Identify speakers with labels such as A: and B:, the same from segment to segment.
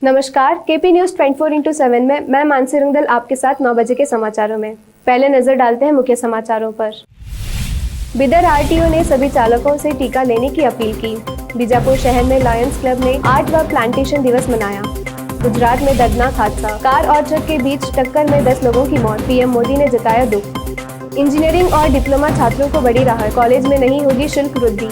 A: नमस्कार, KP news 24/7 में मैं मानसी रंगदल आपके साथ 9 बजे के समाचारों में। पहले नजर डालते हैं मुख्य समाचारों पर। बिदर आरटीओ ने सभी चालकों से टीका लेने की अपील की। बीजापुर शहर में लायंस क्लब ने 8वां प्लांटेशन दिवस मनाया। गुजरात में दर्दनाक हादसा, कार और ट्रक के बीच टक्कर में 10 लोगों की मौत, पीएम मोदी ने जताया दुख। इंजीनियरिंग और डिप्लोमा छात्रों को बड़ी राहत, कॉलेज में नहीं होगी शुल्क वृद्धि।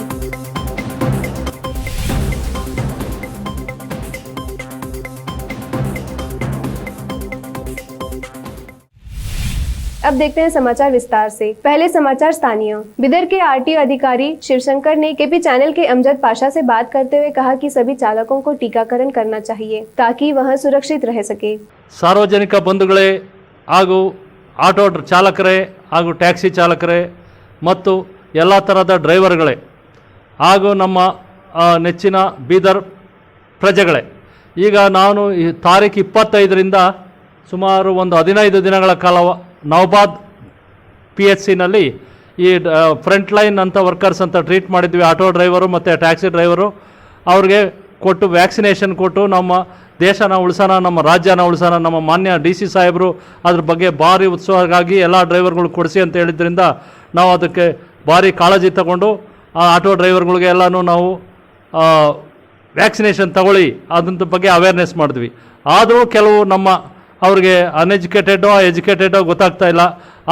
A: अब देखते हैं समाचार विस्तार से। पहले समाचार स्थानीय। बिदर के आरटीओ अधिकारी शिवशंकर ने केपी चैनल के अमजद पाशा से बात करते हुए कहा कि सभी चालकों को टीकाकरण करना चाहिए ताकि वह सुरक्षित रह सके।
B: सार्वजनिक बंधुಗಳೇ ಹಾಗೂ ಆಟೋ ಚಾಲಕರೇ ಹಾಗೂ ಟ್ಯಾಕ್ಸಿ ಚಾಲಕರೇ ಮತ್ತು ಎಲ್ಲ ತರಹದ ಡ್ರೈವರ್ಗಳೇ ಹಾಗೂ ನಮ್ಮ ನೆಚ್ಚಿನ ಬೀದರ್ ಪ್ರಜೆಗಳೇ, ಈಗ ನಾನು ಈ ತಾರೀಖು 25ರಿಂದ ಸುಮಾರು ಒಂದು 15 ದಿನಗಳ ಕಾಲ ನವಬಾದ್ PHCನಲ್ಲಿ ಈ ಫ್ರಂಟ್ ಲೈನ್ ಅಂತ ವರ್ಕರ್ಸ್ ಅಂತ ಟ್ರೀಟ್ ಮಾಡಿದ್ವಿ. ಆಟೋ ಡ್ರೈವರು ಮತ್ತು ಟ್ಯಾಕ್ಸಿ ಡ್ರೈವರು ಅವ್ರಿಗೆ ಕೊಟ್ಟು ವ್ಯಾಕ್ಸಿನೇಷನ್ ಕೊಟ್ಟು ನಮ್ಮ ದೇಶನ ಉಳಿಸೋಣ, ನಮ್ಮ ರಾಜ್ಯನ ಉಳಿಸೋಣ. ನಮ್ಮ ಮಾನ್ಯ DC ಸಾಹೇಬರು ಅದ್ರ ಬಗ್ಗೆ ಭಾರಿ ಉತ್ಸಾಹವಾಗಿ ಎಲ್ಲ ಡ್ರೈವರ್ಗಳು ಕೊಡಿಸಿ ಅಂತ ಹೇಳಿದ್ರಿಂದ ನಾವು ಅದಕ್ಕೆ ಭಾರಿ ಕಾಳಜಿ ತಗೊಂಡು ಆ ಆಟೋ ಡ್ರೈವರ್ಗಳಿಗೆ ಎಲ್ಲನೂ ನಾವು ವ್ಯಾಕ್ಸಿನೇಷನ್ ತಗೊಳ್ಳಿ ಅದ್ರ ಬಗ್ಗೆ ಅವೇರ್ನೆಸ್ ಮಾಡಿದ್ವಿ. ಆದರೂ ಕೆಲವು ನಮ್ಮ ಅವ್ರಿಗೆ ಅನ್ಎಜುಕೇಟೆಡೋ ಎಜುಕೇಟೆಡೋ ಗೊತ್ತಾಗ್ತಾ ಇಲ್ಲ.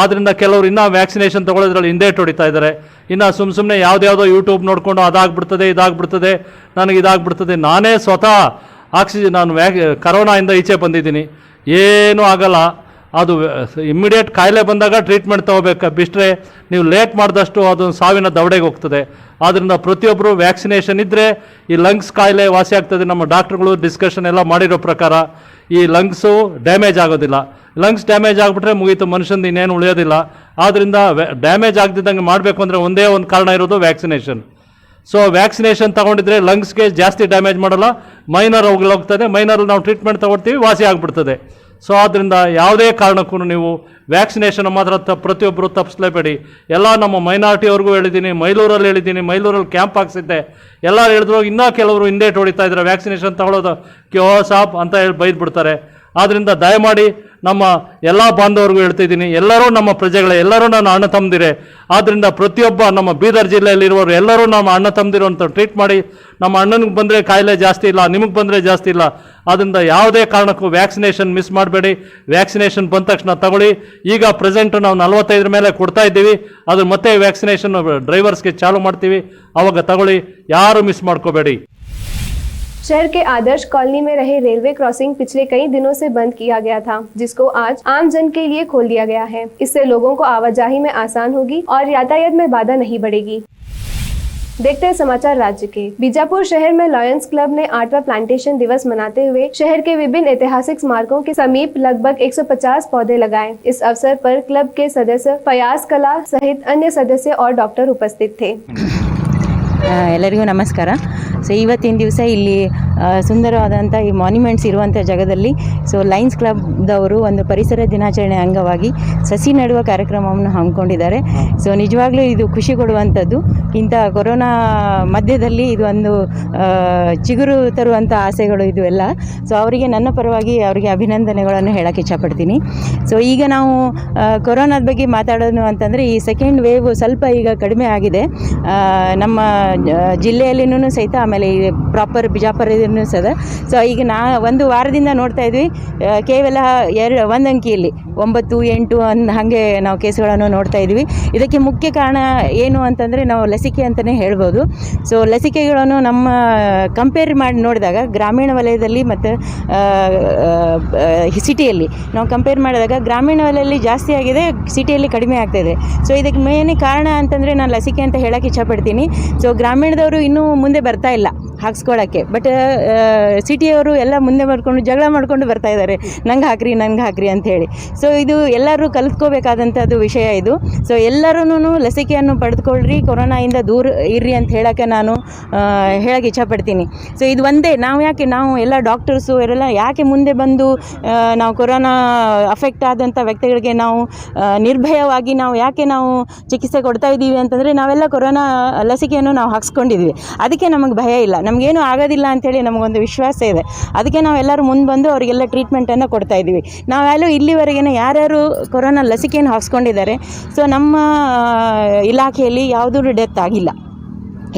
B: ಆದ್ದರಿಂದ ಕೆಲವರು ಇನ್ನೂ ವ್ಯಾಕ್ಸಿನೇಷನ್ ತೊಗೊಳ್ಳೋದ್ರಲ್ಲಿ ಹಿಂದೆ ಹೊಡಿತಾ ಇದ್ದಾರೆ. ಇನ್ನು ಸುಮ್ಮನೆ ಯಾವುದ್ಯಾವುದೋ ಯೂಟ್ಯೂಬ್ ನೋಡಿಕೊಂಡು ಅದಾಗ್ಬಿಡ್ತದೆ ಇದಾಗ್ಬಿಡ್ತದೆ ನನಗೆ ಇದಾಗ್ಬಿಡ್ತದೆ. ನಾನೇ ಸ್ವತಃ ನಾನು ಕರೋನಾಯಿಂದ ಈಚೆ ಬಂದಿದ್ದೀನಿ, ಏನೂ ಆಗಲ್ಲ. ಅದು ಇಮ್ಮಿಡಿಯೇಟ್ ಕಾಯಿಲೆ ಬಂದಾಗ ಟ್ರೀಟ್ಮೆಂಟ್ ತೊಗೋಬೇಕು, ಬಿಟ್ಟರೆ ನೀವು ಲೇಟ್ ಮಾಡಿದಷ್ಟು ಅದು ಸಾವಿನ ದವಡೆಗೆ ಹೋಗ್ತದೆ. ಆದ್ದರಿಂದ ಪ್ರತಿಯೊಬ್ಬರು ವ್ಯಾಕ್ಸಿನೇಷನ್ ಇದ್ದರೆ ಈ ಲಂಗ್ಸ್ ಕಾಯಿಲೆ ವಾಸಿ ಆಗ್ತದೆ. ನಮ್ಮ ಡಾಕ್ಟ್ರುಗಳು ಡಿಸ್ಕಷನ್ ಎಲ್ಲ ಮಾಡಿರೋ ಪ್ರಕಾರ ಈ ಲಂಗ್ಸು ಡ್ಯಾಮೇಜ್ ಆಗೋದಿಲ್ಲ. ಲಂಗ್ಸ್ ಡ್ಯಾಮೇಜ್ ಆಗಿಬಿಟ್ರೆ ಮುಗೀತು, ಮನುಷ್ಯಂದು ಇನ್ನೇನು ಉಳಿಯೋದಿಲ್ಲ. ಆದ್ದರಿಂದ ಡ್ಯಾಮೇಜ್ ಆಗದಿದ್ದಂಗೆ ಮಾಡಬೇಕು ಅಂದರೆ ಒಂದೇ ಒಂದು ಕಾರಣ ಇರೋದು ವ್ಯಾಕ್ಸಿನೇಷನ್. ಸೊ ವ್ಯಾಕ್ಸಿನೇಷನ್ ತೊಗೊಂಡಿದ್ರೆ ಲಂಗ್ಸ್ಗೆ ಜಾಸ್ತಿ ಡ್ಯಾಮೇಜ್ ಮಾಡಲ್ಲ, ಮೈನರ್ ಹೋಗ್ತದೆ. ಮೈನರಲ್ಲಿ ನಾವು ಟ್ರೀಟ್ಮೆಂಟ್ ತೊಗೊಳ್ತೀವಿ, ವಾಸಿ ಆಗಿಬಿಡ್ತದೆ. ಸೊ ಆದ್ದರಿಂದ ಯಾವುದೇ ಕಾರಣಕ್ಕೂ ನೀವು ವ್ಯಾಕ್ಸಿನೇಷನ್ ಮಾತ್ರ ಪ್ರತಿಯೊಬ್ಬರು ತಪ್ಪಿಸಲೇಬೇಡಿ. ಎಲ್ಲ ನಮ್ಮ ಮೈನಾರಿಟಿಯವ್ರಿಗೂ ಹೇಳಿದ್ದೀನಿ, ಮೈಲೂರಲ್ಲಿ ಹೇಳಿದ್ದೀನಿ, ಮೈಲೂರಲ್ಲಿ ಕ್ಯಾಂಪ್ ಹಾಕ್ಸಿದ್ದೆ. ಎಲ್ಲ ಹೇಳಿದ್ರು, ಇನ್ನೂ ಕೆಲವರು ಹಿಂದೆ ಹೊಡಿತಾ ಇದ್ದಾರೆ, ವ್ಯಾಕ್ಸಿನೇಷನ್ ತಗೊಳ್ಳೋದು ಕ್ಯೋ ಸಾಪ್ ಅಂತ ಹೇಳಿ ಬೈದ್ಬಿಡ್ತಾರೆ. ಆದ್ದರಿಂದ ದಯಮಾಡಿ ನಮ್ಮ ಎಲ್ಲ ಬಾಂಧವರಿಗೂ ಹೇಳ್ತಿದ್ದೀನಿ, ಎಲ್ಲರೂ ನಮ್ಮ ಪ್ರಜೆಗಳೇ, ಎಲ್ಲರೂ ನನ್ನ ಅಣ್ಣ ತಮ್ಮದಿರೇ. ಆದ್ದರಿಂದ ಪ್ರತಿಯೊಬ್ಬ ನಮ್ಮ ಬೀದರ್ ಜಿಲ್ಲೆಯಲ್ಲಿರುವವರು ಎಲ್ಲರೂ ನಮ್ಮ ಅಣ್ಣ ತಮ್ಮದಿರು ಅಂತ ಟ್ರೀಟ್ ಮಾಡಿ. ನಮ್ಮ ಅಣ್ಣನಿಗೆ ಬಂದರೆ ಕಾಯಿಲೆ ಜಾಸ್ತಿ ಇಲ್ಲ, ನಿಮಗೆ ಬಂದರೆ ಜಾಸ್ತಿ ಇಲ್ಲ. ಆದ್ದರಿಂದ ಯಾವುದೇ ಕಾರಣಕ್ಕೂ ವ್ಯಾಕ್ಸಿನೇಷನ್ ಮಿಸ್ ಮಾಡಬೇಡಿ. ವ್ಯಾಕ್ಸಿನೇಷನ್ ಬಂದ ತಕ್ಷಣ ತಗೊಳ್ಳಿ. ಈಗ ಪ್ರೆಸೆಂಟು ನಾವು 45 ಮೇಲೆ ಕೊಡ್ತಾ ಇದ್ದೀವಿ, ಅದ್ರ ಮತ್ತೆ ವ್ಯಾಕ್ಸಿನೇಷನ್ ಡ್ರೈವರ್ಸ್ಗೆ ಚಾಲೂ ಮಾಡ್ತೀವಿ, ಆವಾಗ ತಗೊಳ್ಳಿ, ಯಾರು ಮಿಸ್ ಮಾಡ್ಕೋಬೇಡಿ.
A: शहर के आदर्श कॉलोनी में रहे रेलवे क्रॉसिंग पिछले कई दिनों से बंद किया गया था, जिसको आज आम जन के लिए खोल दिया गया है। इससे लोगों को आवाजाही में आसान होगी और यातायात में बाधा नहीं बढ़ेगी। देखते हैं समाचार राज्य के। बीजापुर शहर में लायंस क्लब ने 8वां प्लांटेशन दिवस मनाते हुए शहर के विभिन्न ऐतिहासिक स्मारकों के समीप लगभग 150 पौधे लगाए। इस अवसर पर क्लब के सदस्य फयाज कला सहित अन्य सदस्य और डॉक्टर उपस्थित थे।
C: ಎಲ್ಲರಿಗೂ ನಮಸ್ಕಾರ. ಸೊ ಇವತ್ತಿನ ದಿವಸ ಇಲ್ಲಿ ಸುಂದರವಾದಂಥ ಈ ಮಾನ್ಯುಮೆಂಟ್ಸ್ ಇರುವಂಥ ಜಾಗದಲ್ಲಿ ಲಯನ್ಸ್ ಕ್ಲಬ್ದವರು ಒಂದು ಪರಿಸರ ದಿನಾಚರಣೆ ಅಂಗವಾಗಿ ಸಸಿ ನೆಡುವ ಕಾರ್ಯಕ್ರಮವನ್ನು ಹಮ್ಮಿಕೊಂಡಿದ್ದಾರೆ. ಸೊ ನಿಜವಾಗ್ಲೂ ಇದು ಖುಷಿ ಕೊಡುವಂಥದ್ದು. ಇಂಥ ಕೊರೋನಾ ಮಧ್ಯದಲ್ಲಿ ಇದು ಒಂದು ಚಿಗುರು ತರುವಂಥ ಆಸೆಗಳು ಇದು ಎಲ್ಲ. ಸೊ ಅವರಿಗೆ ನನ್ನ ಪರವಾಗಿ ಅವರಿಗೆ ಅಭಿನಂದನೆಗಳನ್ನು ಹೇಳೋಕ್ಕೆ ಇಷ್ಟಪಡ್ತೀನಿ. ಸೊ ಈಗ ನಾವು ಕೊರೋನಾದ ಬಗ್ಗೆ ಮಾತಾಡೋದು ಅಂತಂದರೆ ಈ ಸೆಕೆಂಡ್ ವೇವ್ ಸ್ವಲ್ಪ ಈಗ ಕಡಿಮೆ ಆಗಿದೆ ನಮ್ಮ ಜಿಲ್ಲೆಯಲ್ಲಿನೂ ಸಹಿತ, ಆಮೇಲೆ ಪ್ರಾಪರ್ ಬಿಜಾಪುರದಲ್ಲೂ ಸಹ. ಸೊ ಈಗ ಒಂದು ವಾರದಿಂದ ನೋಡ್ತಾ ಇದ್ವಿ, ಕೇವಲ ಒಂದು ಅಂಕಿಯಲ್ಲಿ 9, 8 ಹಾಗೆ ನಾವು ಕೇಸ್ಗಳನ್ನು ನೋಡ್ತಾ ಇದ್ವಿ. ಇದಕ್ಕೆ ಮುಖ್ಯ ಕಾರಣ ಏನು ಅಂತಂದರೆ ನಾವು ಲಸಿಕೆ ಅಂತಲೇ ಹೇಳ್ಬೋದು. ಸೊ ಲಸಿಕೆಗಳನ್ನು ನಮ್ಮ ಕಂಪೇರ್ ಮಾಡಿ ನೋಡಿದಾಗ ಗ್ರಾಮೀಣ ವಲಯದಲ್ಲಿ ಮತ್ತು ಸಿಟಿಯಲ್ಲಿ ನಾವು ಕಂಪೇರ್ ಮಾಡಿದಾಗ ಗ್ರಾಮೀಣ ವಲಯದಲ್ಲಿ ಜಾಸ್ತಿ ಆಗಿದೆ, ಸಿಟಿಯಲ್ಲಿ ಕಡಿಮೆ ಆಗ್ತಾಯಿದೆ. ಸೊ ಇದಕ್ಕೆ ಮೇನ್ ಕಾರಣ ಅಂತಂದರೆ ನಾನು ಲಸಿಕೆ ಅಂತ ಹೇಳೋಕ್ಕೆ ಇಷ್ಟಪಡ್ತೀನಿ. ಸೊ ಗ್ರಾಮೀಣದವರು ಇನ್ನೂ ಮುಂದೆ ಬರ್ತಾ ಇಲ್ಲ ಹಾಕ್ಸ್ಕೊಳ್ಳೋಕ್ಕೆ, ಬಟ್ ಸಿಟಿಯವರು ಎಲ್ಲ ಮುಂದೆ ಮಾಡ್ಕೊಂಡು ಜಗಳ ಮಾಡ್ಕೊಂಡು ಬರ್ತಾ ಇದ್ದಾರೆ, ನಂಗೆ ಹಾಕ್ರಿ ಅಂಥೇಳಿ. ಸೊ ಇದು ಎಲ್ಲರೂ ಕಲಿತ್ಕೋಬೇಕಾದಂಥದ್ದು ವಿಷಯ ಇದು. ಸೊ ಎಲ್ಲರೂ ಲಸಿಕೆಯನ್ನು ಪಡೆದುಕೊಳ್ಳ್ರಿ, ಕೊರೋನಾಯಿಂದ ದೂರ ಇರ್ರಿ ಅಂತ ಹೇಳೋಕ್ಕೆ ನಾನು ಹೇಳೋಕ್ಕೆ ಇಷ್ಟಪಡ್ತೀನಿ. ಸೊ ಇದು ಒಂದೇ ನಾವು ಎಲ್ಲ ಡಾಕ್ಟರ್ಸು ಇವರೆಲ್ಲ ಯಾಕೆ ಮುಂದೆ ಬಂದು ನಾವು ಕೊರೋನಾ ಅಫೆಕ್ಟ್ ಆದಂಥ ವ್ಯಕ್ತಿಗಳಿಗೆ ನಾವು ನಿರ್ಭಯವಾಗಿ ಯಾಕೆ ನಾವು ಚಿಕಿತ್ಸೆ ಕೊಡ್ತಾ ಇದ್ದೀವಿ ಅಂತಂದರೆ ನಾವೆಲ್ಲ ಕೊರೋನಾ ಲಸಿಕೆಯನ್ನು ನಾವು ಹಾಕ್ಸ್ಕೊಂಡಿದ್ವಿ, ಅದಕ್ಕೆ ನಮಗೆ ಭಯ ಇಲ್ಲ. ನಮಗೇನು ಆಗೋದಿಲ್ಲ ಅಂತೇಳಿ ನಮಗೊಂದು ವಿಶ್ವಾಸ ಇದೆ. ಅದಕ್ಕೆ ನಾವೆಲ್ಲರೂ ಮುಂದೆ ಬಂದು ಅವರಿಗೆಲ್ಲ ಟ್ರೀಟ್ಮೆಂಟನ್ನು ಕೊಡ್ತಾ ಇದ್ದೀವಿ. ನಾವೆಲ್ಲೂ ಇಲ್ಲಿವರೆಗಿನ ಯಾರ್ಯಾರು ಕೊರೋನಾ ಲಸಿಕೆಯನ್ನು ಹಾಕ್ಸ್ಕೊಂಡಿದ್ದಾರೆ, ಸೊ ನಮ್ಮ ಇಲಾಖೆಯಲ್ಲಿ ಯಾವುದೂ ಡೆತ್ ಆಗಿಲ್ಲ,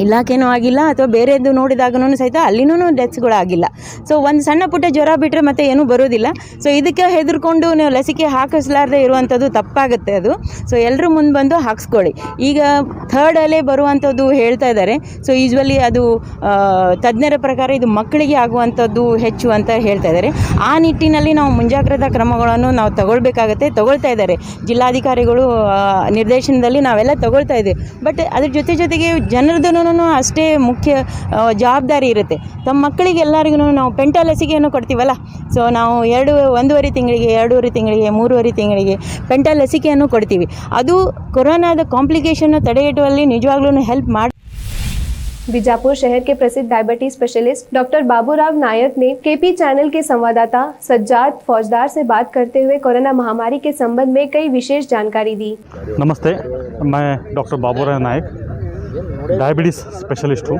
C: ಇಲಾಖೆನೂ ಆಗಿಲ್ಲ ಅಥವಾ ಬೇರೆದು ನೋಡಿದಾಗೂ ಸಹಿತ ಅಲ್ಲಿನೂ ಡೆತ್ಸ್ಗಳಾಗಿಲ್ಲ. ಸೊ ಒಂದು ಸಣ್ಣ ಪುಟ್ಟ ಜ್ವರ ಬಿಟ್ಟರೆ ಮತ್ತೆ ಏನೂ ಬರೋದಿಲ್ಲ. ಸೊ ಇದಕ್ಕೆ ಹೆದರ್ಕೊಂಡು ನೀವು ಲಸಿಕೆ ಹಾಕಿಸ್ಲಾರ್ದೆ ಇರುವಂಥದ್ದು ತಪ್ಪಾಗುತ್ತೆ ಅದು. ಸೊ ಎಲ್ಲರೂ ಮುಂದೆ ಬಂದು ಹಾಕ್ಸ್ಕೊಳ್ಳಿ. ಈಗ ಥರ್ಡ್ ಅಲೆ ಬರುವಂಥದ್ದು ಹೇಳ್ತಾ ಇದ್ದಾರೆ. ಸೊ ಯೂಶ್ವಲಿ ಅದು ತಜ್ಞರ ಪ್ರಕಾರ ಇದು ಮಕ್ಕಳಿಗೆ ಆಗುವಂಥದ್ದು ಹೆಚ್ಚು ಅಂತ ಹೇಳ್ತಾ ಇದ್ದಾರೆ. ಆ ನಿಟ್ಟಿನಲ್ಲಿ ನಾವು ಮುಂಜಾಗ್ರತಾ ಕ್ರಮಗಳನ್ನು ನಾವು ತಗೊಳ್ತಾ ಇದ್ದಾರೆ ಜಿಲ್ಲಾಧಿಕಾರಿಗಳು ನಿರ್ದೇಶನದಲ್ಲಿ ನಾವೆಲ್ಲ ತಗೊಳ್ತಾ ಇದ್ದೀವಿ. ಬಟ್ ಅದ್ರ ಜೊತೆಗೆ ಜನರದ್ದು ಅಷ್ಟೇ ಮುಖ್ಯ ಜವಾಬ್ದಾರಿ ಇರುತ್ತೆ. ತಮ್ಮ ಮಕ್ಕಳಿಗೆ ಎಲ್ಲರಿಗೂ ನಾವು ಪೆಂಟಾ ಲಸಿಕೆಯನ್ನು ಕೊಡ್ತೀವಲ್ಲ, ಸೊ ನಾವು 1.5 ತಿಂಗಳಿಗೆ 2.5 ತಿಂಗಳಿಗೆ 3.5 ತಿಂಗಳಿಗೆ ಪೆಂಟಾ ಲಸಿಕೆಯನ್ನು ಕೊಡ್ತೀವಿ. ಅದು ಕೊರೋನಾದ ಕಾಂಪ್ಲಿಕೇಶನ್ ತಡೆಗಟ್ಟುವಲ್ಲಿ ನಿಜವಾಗ್ಲೂ ಹೆಲ್ಪ್ ಮಾಡಿ.
A: बीजापुर शहर के प्रसिद्ध डायबिटीज स्पेशलिस्ट डॉक्टर बाबूराव नायक ने केपी चैनल के संवाददाता सज्जाद फौजदार से बात करते हुए कोरोना महामारी के संबंध में कई विशेष जानकारी दी।
D: नमस्ते, मैं डॉक्टर बाबूराव नायक डायबिटीज़ स्पेशलिस्ट हूँ।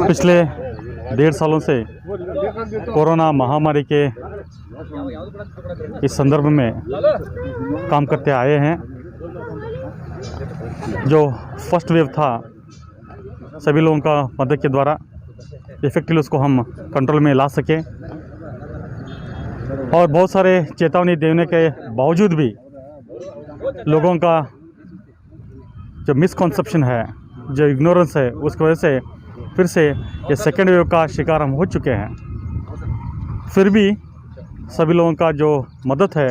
D: पिछले 1.5 सालों से कोरोना महामारी के इस संदर्भ में काम करते आए हैं। जो फर्स्ट वेव था, सभी लोगों का मदद के द्वारा इफेक्टिवली उसको हम कंट्रोल में ला सके, और बहुत सारे चेतावनी देने के बावजूद भी लोगों का जो मिसकॉन्सेप्शन है, जो इग्नोरेंस है, उसकी वजह से फिर से ये सेकेंड वेव का शिकार हम हो चुके हैं। फिर भी सभी लोगों का जो मदद है,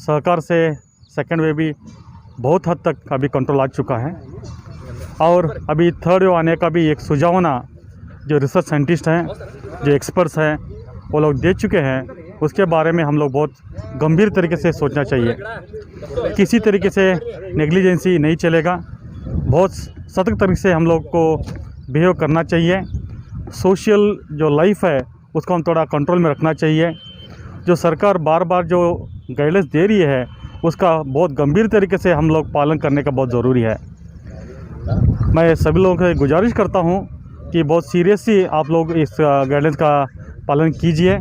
D: सहकार से सेकेंड वेव भी बहुत हद तक अभी कंट्रोल आ चुका है। और अभी थर्ड वेव आने का भी एक सुझावना जो रिसर्च साइंटिस्ट हैं, जो एक्सपर्ट्स हैं, वो लोग दे चुके हैं। उसके बारे में हम लोग बहुत गंभीर तरीके से सोचना चाहिए। किसी तरीके से नेग्लिजेंसी नहीं चलेगा, बहुत सतर्क तरीके से हम लोग को बिहेव करना चाहिए। सोशल जो लाइफ है उसको हम थोड़ा कंट्रोल में रखना चाहिए। जो सरकार बार बार जो गाइडलाइंस दे रही है उसका बहुत गंभीर तरीके से हम लोग पालन करने का बहुत ज़रूरी है। मैं सभी लोगों से गुजारिश करता हूँ कि बहुत सीरियसली आप लोग इस गाइडलाइंस का पालन कीजिए,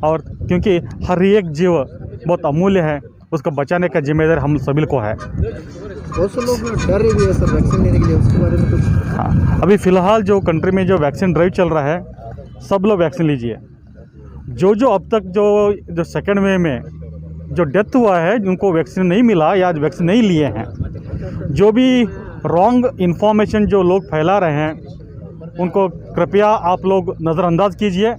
D: और क्योंकि हर एक जीव बहुत अमूल्य है, उसको बचाने का जिम्मेदारी हम सभी को है।
E: बहुत से लोग डर रहे हैं सर वैक्सीन लेने के लिए, उसके बारे में कुछ?
D: हाँ, अभी फ़िलहाल जो कंट्री में जो वैक्सीन ड्राइव चल रहा है, सब लोग वैक्सीन लीजिए। जो अब तक जो सेकेंड वेव में जो डेथ हुआ है, जिनको वैक्सीन नहीं मिला या वैक्सीन नहीं लिए हैं, जो भी रॉन्ग इन्फॉर्मेशन जो लोग फैला रहे हैं, उनको कृपया आप लोग नज़रअंदाज कीजिए।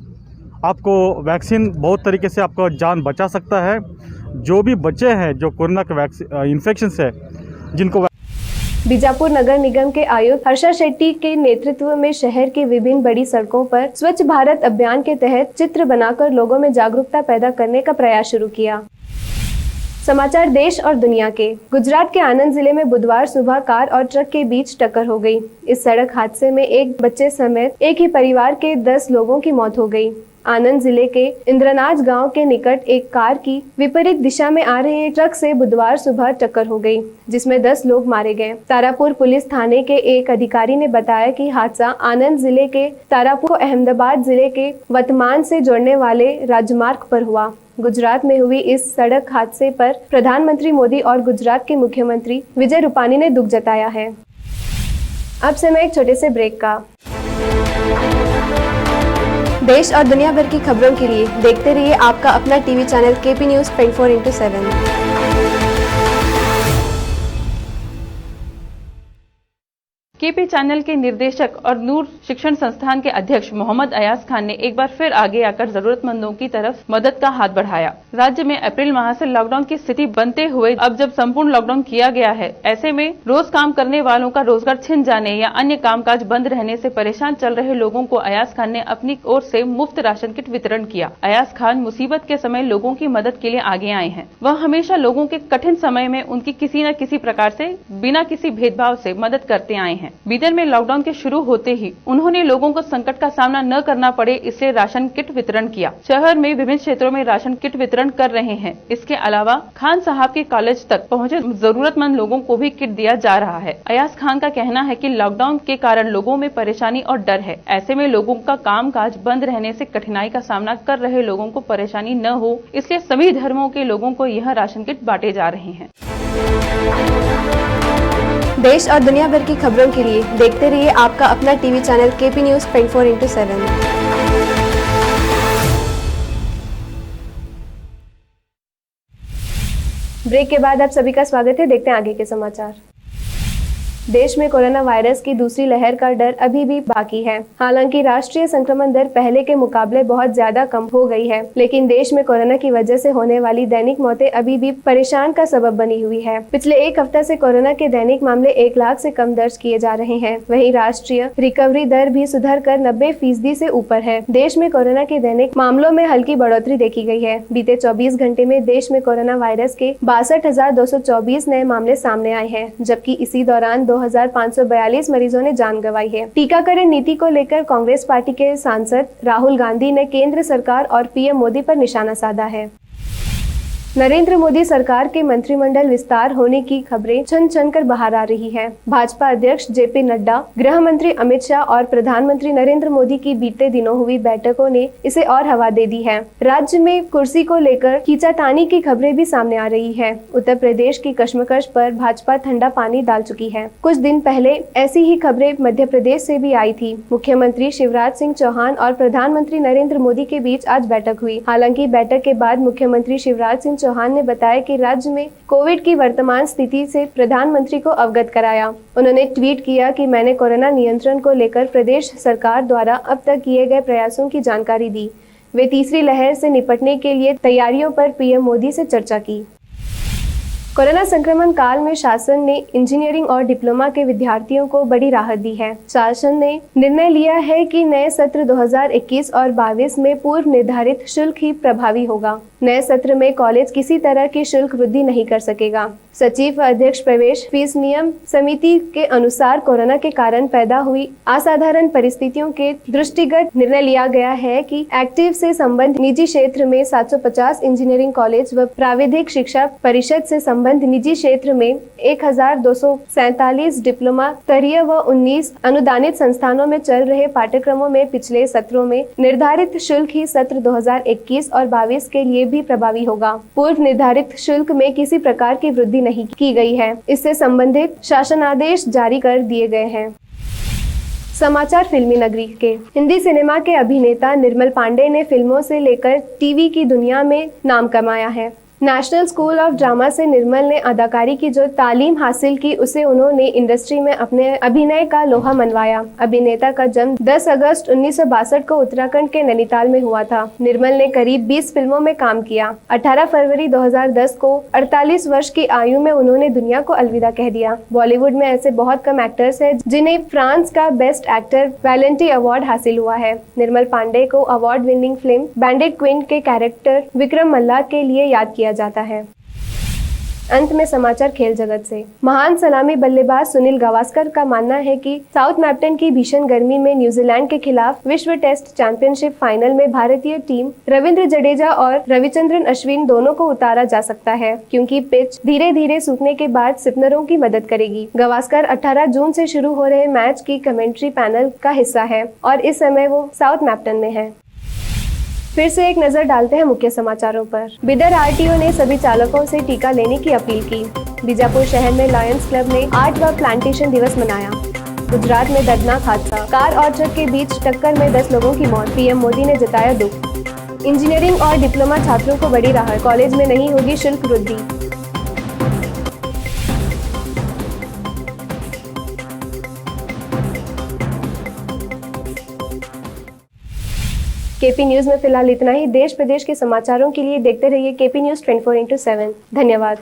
D: आपको वैक्सीन बहुत तरीके से आपको जान बचा सकता है। जो भी बच्चे हैं जो कोरोना के इन्फेक्शन से जिनको
A: बीजापुर नगर निगम के आयुक्त हर्षा शेट्टी के नेतृत्व में शहर की विभिन्न बड़ी सड़कों पर स्वच्छ भारत अभियान के तहत चित्र बनाकर लोगों में जागरूकता पैदा करने का प्रयास शुरू किया। समाचार देश और दुनिया के। गुजरात के आनंद जिले में बुधवार सुबह कार और ट्रक के बीच टक्कर हो गई। इस सड़क हादसे में एक बच्चे समेत एक ही परिवार के 10 लोगों की मौत हो गई। आनंद जिले के इंद्रनाज गांव के निकट एक कार की विपरीत दिशा में आ रहे एक ट्रक से बुधवार सुबह टक्कर हो गई, जिसमें 10 लोग मारे गए। तारापुर पुलिस थाने के एक अधिकारी ने बताया कि हादसा आनंद जिले के तारापुर को अहमदाबाद जिले के वर्तमान से जोड़ने वाले राजमार्ग पर हुआ। गुजरात में हुई इस सड़क हादसे पर प्रधानमंत्री मोदी और गुजरात के मुख्यमंत्री विजय रूपानी ने दुख जताया है। अब समय एक छोटे से ब्रेक का। देश और दुनिया भर की खबरों के लिए देखते रहिए आपका अपना TV channel KP news 24/7।
F: KP channel के निर्देशक और नूर शिक्षण संस्थान के अध्यक्ष मोहम्मद अयाज खान ने एक बार फिर आगे आकर जरूरतमंदों की तरफ मदद का हाथ बढ़ाया। राज्य में अप्रैल माह से लॉकडाउन की स्थिति बनते हुए अब जब संपूर्ण लॉकडाउन किया गया है, ऐसे में रोज काम करने वालों का रोजगार छिन जाने या अन्य कामकाज बंद रहने से परेशान चल रहे लोगों को अयाज खान ने अपनी ओर से मुफ्त राशन किट वितरण किया। अयाज खान मुसीबत के समय लोगों की मदद के लिए आगे आए हैं। वह हमेशा लोगों के कठिन समय में उनकी किसी न किसी प्रकार से बिना किसी भेदभाव से मदद करते आए हैं। बीदर में लॉकडाउन के शुरू होते ही उन्होंने लोगों को संकट का सामना न करना पड़े इसलिए राशन किट वितरण किया। शहर में विभिन्न क्षेत्रों में राशन किट वितरण कर रहे हैं। इसके अलावा खान साहब के कॉलेज तक पहुंचे जरूरतमंद लोगों को भी किट दिया जा रहा है। अयाज खान का कहना है कि लॉकडाउन के कारण लोगों में परेशानी और डर है। ऐसे में लोगों का कामकाज बंद रहने से कठिनाई का सामना कर रहे लोगों को परेशानी न हो, इसलिए सभी धर्मों के लोगों को यह राशन किट बांटे जा रहे हैं।
A: देश और दुनिया भर की खबरों के लिए देखते रहिए आपका अपना TV channel KP news 24/7। Break के बाद आप सभी का स्वागत है। देखते हैं आगे के समाचार। देश में कोरोना वायरस की दूसरी लहर का डर अभी भी बाकी है। हालांकि राष्ट्रीय संक्रमण दर पहले के मुकाबले बहुत ज्यादा कम हो गई है, लेकिन देश में कोरोना की वजह से होने वाली दैनिक मौतें अभी भी परेशान का सबब बनी हुई है। पिछले एक हफ्ता से कोरोना के दैनिक मामले 1 लाख से कम दर्ज किए जा रहे हैं। वहीं राष्ट्रीय रिकवरी दर भी सुधर कर 90% से ऊपर है। देश में कोरोना के दैनिक मामलों में हल्की बढ़ोतरी देखी गई है। बीते 24 घंटे में देश में कोरोना वायरस के 62,224 नए मामले सामने आए हैं, जबकि इसी दौरान 2,542 मरीजों ने जान गंवाई है। टीकाकरण नीति को लेकर कांग्रेस पार्टी के सांसद राहुल गांधी ने केंद्र सरकार और पीएम मोदी पर निशाना साधा है। नरेंद्र मोदी सरकार के मंत्रिमंडल विस्तार होने की खबरें छन छन कर बाहर आ रही है। भाजपा अध्यक्ष जेपी नड्डा, गृह मंत्री अमित शाह और प्रधानमंत्री नरेंद्र मोदी की बीते दिनों हुई बैठकों ने इसे और हवा दे दी है। राज्य में कुर्सी को लेकर खींचातानी की खबरें भी सामने आ रही है। उत्तर प्रदेश की कश्मकश पर भाजपा ठंडा पानी डाल चुकी है। कुछ दिन पहले ऐसी ही खबरें मध्य प्रदेश से भी आई थी। मुख्यमंत्री शिवराज सिंह चौहान और प्रधानमंत्री नरेंद्र मोदी के बीच आज बैठक हुई। हालांकि बैठक के बाद मुख्यमंत्री शिवराज सिंह चौहान ने बताया कि राज्य में कोविड की वर्तमान स्थिति से प्रधानमंत्री को अवगत कराया। उन्होंने ट्वीट किया कि मैंने कोरोना नियंत्रण को लेकर प्रदेश सरकार द्वारा अब तक किए गए प्रयासों की जानकारी दी। वे तीसरी लहर से निपटने के लिए तैयारियों पर पीएम मोदी से चर्चा की। कोरोना संक्रमण काल में शासन ने इंजीनियरिंग और डिप्लोमा के विद्यार्थियों को बड़ी राहत दी है। शासन ने निर्णय लिया है कि नए सत्र 2021 और 22 में पूर्व निर्धारित शुल्क ही प्रभावी होगा। नए सत्र में कॉलेज किसी तरह की शुल्क वृद्धि नहीं कर सकेगा। सचिव व अध्यक्ष प्रवेश फीस नियम समिति के अनुसार कोरोना के कारण पैदा हुई असाधारण परिस्थितियों के दृष्टिगत निर्णय लिया गया है कि एक्टिव से संबंध निजी क्षेत्र में 750 इंजीनियरिंग कॉलेज व प्राविधिक शिक्षा परिषद से संबंध निजी क्षेत्र में 1247 डिप्लोमा स्तरीय व 19 अनुदानित संस्थानों में चल रहे पाठ्यक्रमों में पिछले सत्रों में निर्धारित शुल्क ही सत्र 2021 और 22 के लिए भी प्रभावी होगा। पूर्व निर्धारित शुल्क में किसी प्रकार की वृद्धि नहीं की गई है। इससे संबंधित शासनादेश जारी कर दिए गए हैं। समाचार फिल्मी नगरी के। हिंदी सिनेमा के अभिनेता निर्मल पांडे ने फिल्मों से लेकर टीवी की दुनिया में नाम कमाया है। नेशनल स्कूल ऑफ ड्रामा से निर्मल ने अदाकारी की जो तालीम हासिल की, उसे उन्होंने इंडस्ट्री में अपने अभिनय का लोहा मनवाया। अभिनेता का जन्म 10 अगस्त 1962 को उत्तराखंड के नैनीताल में हुआ था। निर्मल ने करीब 20 फिल्मों में काम किया। 18 फरवरी 2010 को 48 वर्ष की आयु में उन्होंने दुनिया को अलविदा कह दिया। बॉलीवुड में ऐसे बहुत कम एक्टर्स हैं जिन्हें फ्रांस का बेस्ट एक्टर वैलेंटी अवार्ड हासिल हुआ है। निर्मल पांडे को award winning film bandit queen के कैरेक्टर विक्रम मल्लाह के लिए याद किया जाता है। अंत में समाचार खेल जगत से। महान सलामी बल्लेबाज सुनील गावस्कर का मानना है कि साउथैम्प्टन की भीषण गर्मी में न्यूजीलैंड के खिलाफ विश्व टेस्ट चैंपियनशिप फाइनल में भारतीय टीम रविंद्र जडेजा और रविचंद्रन अश्विन दोनों को उतारा जा सकता है, क्योंकि पिच धीरे धीरे सूखने के बाद स्पिनरों की मदद करेगी। गावस्कर 18 जून से शुरू हो रहे मैच की कमेंट्री पैनल का हिस्सा है और इस समय वो साउथैम्प्टन में है। फिर से एक नजर डालते हैं मुख्य समाचारों पर। बिदर आरटीओ ने सभी चालकों से टीका लेने की अपील की। बीजापुर शहर में लायंस क्लब ने 8वां प्लांटेशन दिवस मनाया। गुजरात में दर्दनाक हादसा, कार और ट्रक के बीच टक्कर में 10 लोगों की मौत, पीएम मोदी ने जताया दुख। इंजीनियरिंग और डिप्लोमा छात्रों को बड़ी राहत, कॉलेज में नहीं होगी शुल्क वृद्धि। केपी न्यूज में फिलहाल इतना ही। देश प्रदेश के समाचारों के लिए देखते रहिए केपी न्यूज 24/7। धन्यवाद।